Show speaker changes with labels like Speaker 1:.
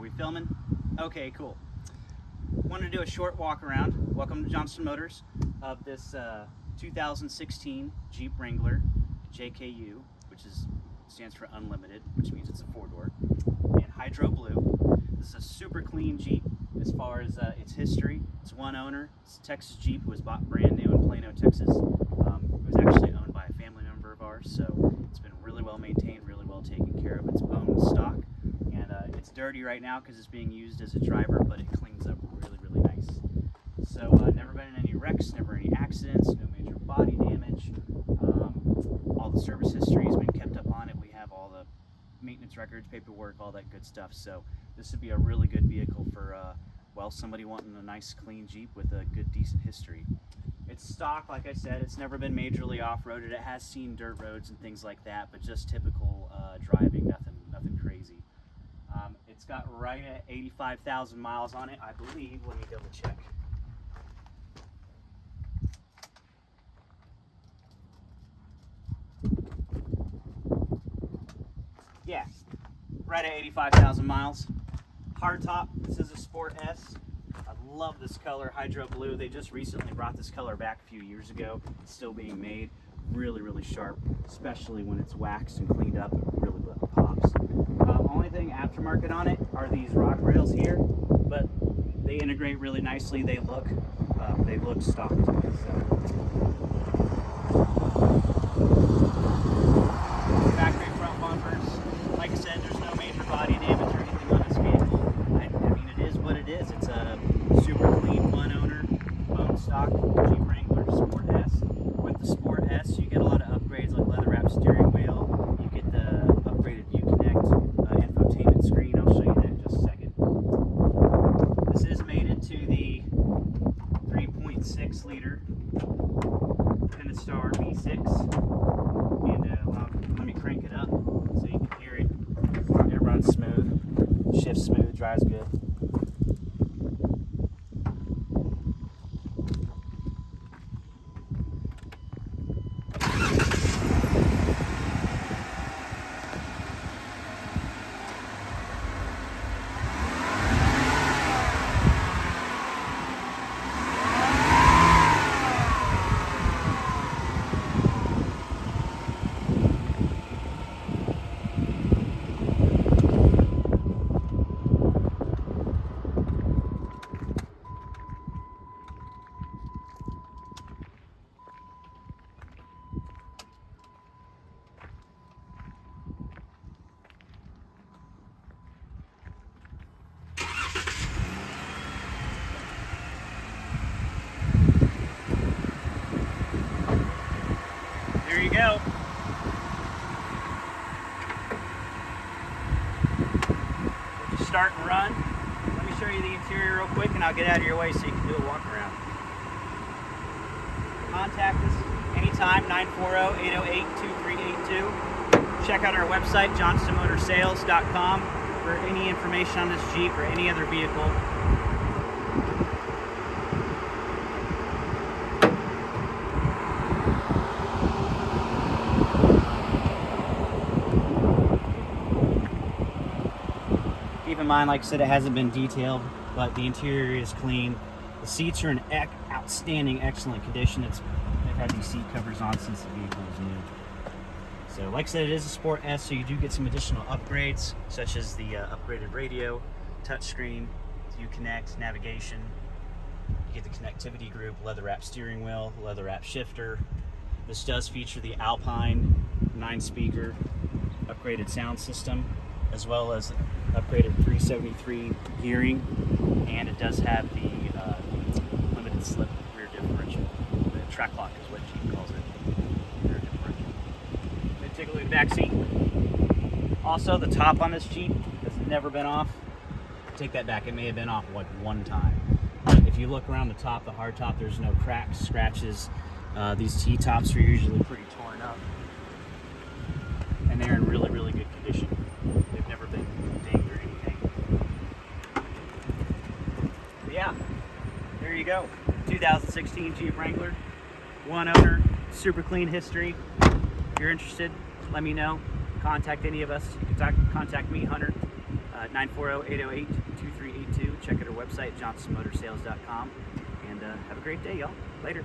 Speaker 1: we filming? Okay, cool. Wanted to do a short walk around. Welcome to Johnston Motors of this 2016 Jeep Wrangler JKU, which stands for Unlimited, which means it's a four-door, in Hydro Blue. This is a super clean Jeep as far as its history. It's one owner. It's a Texas Jeep. It was bought brand new in Plano, Texas. It was actually owned by a family member of ours, so it's been really well maintained, really well taken care of. It's bone stock, and it's dirty right now because it's being used as a driver, but it cleans up really, really nice. So never been in any wrecks, never any accidents, no major body damage. All the service history has been kept up on it. We have all the maintenance records, paperwork, all that good stuff. So this would be a really good vehicle for, well, somebody wanting a nice clean Jeep with a good, decent history. It's stock, like I said. It's never been majorly off-roaded. It has seen dirt roads and things like that, but just typical driving, nothing crazy. It's got right at 85,000 miles on it, I believe. Let me double check. Yeah, right at 85,000 miles. Hardtop, this is a Sport S. I love this color, Hydro Blue. They just recently brought this color back a few years ago. It's still being made. Really, really sharp, especially when it's waxed and cleaned up. It really pops. Only thing aftermarket on it are these rock rails here, but they integrate really nicely. They look stock to me. Factory front bumpers. Like I said, there's no major body damage or anything on this vehicle. I mean, it is what it is. It's a super clean one owner, bone stock Jeep Wrangler Sport S. With the Sport S, you get a lot of upgrades like leather wrap steering wheel. You get the upgraded View Connect infotainment screen. I'll show you that in just a second. This is mated to the 3.6 liter Pentastar V6. And let me crank it up so you can hear it. It runs smooth, shifts smooth, drives good. There you go. We'll just start and run. Let me show you the interior real quick and I'll get out of your way so you can do a walk around. Contact us anytime, 940-808-2382. Check out our website, johnstonmotorsales.com, for any information on this Jeep or any other vehicle. Keep in mind, like I said, it hasn't been detailed, but the interior is clean. The seats are in outstanding, excellent condition. They've had these seat covers on since the vehicle was new. So, like I said, it is a Sport S, so you do get some additional upgrades, such as the upgraded radio, touchscreen, View Connect, navigation. You get the connectivity group, leather wrap steering wheel, leather wrap shifter. This does feature the Alpine 9-speaker upgraded sound system, as well as upgraded 373 gearing, and it does have the limited slip rear differential. The Trac Lok is what Jeep calls it, rear differential. Then take a look at the back seat. Also, the top on this Jeep has never been off. Take that back, it may have been off like one time. If you look around the top, the hard top, there's no cracks, scratches. These T-tops are usually pretty torn up, and they're in really, really good condition. They've never been dinged or anything. But yeah, there you go. 2016 Jeep Wrangler, one owner, super clean history. If you're interested, let me know. Contact any of us. You can contact me, Hunter. 940-808-2382. Check out our website, johnstonmotorsales.com. And have a great day, y'all. Later.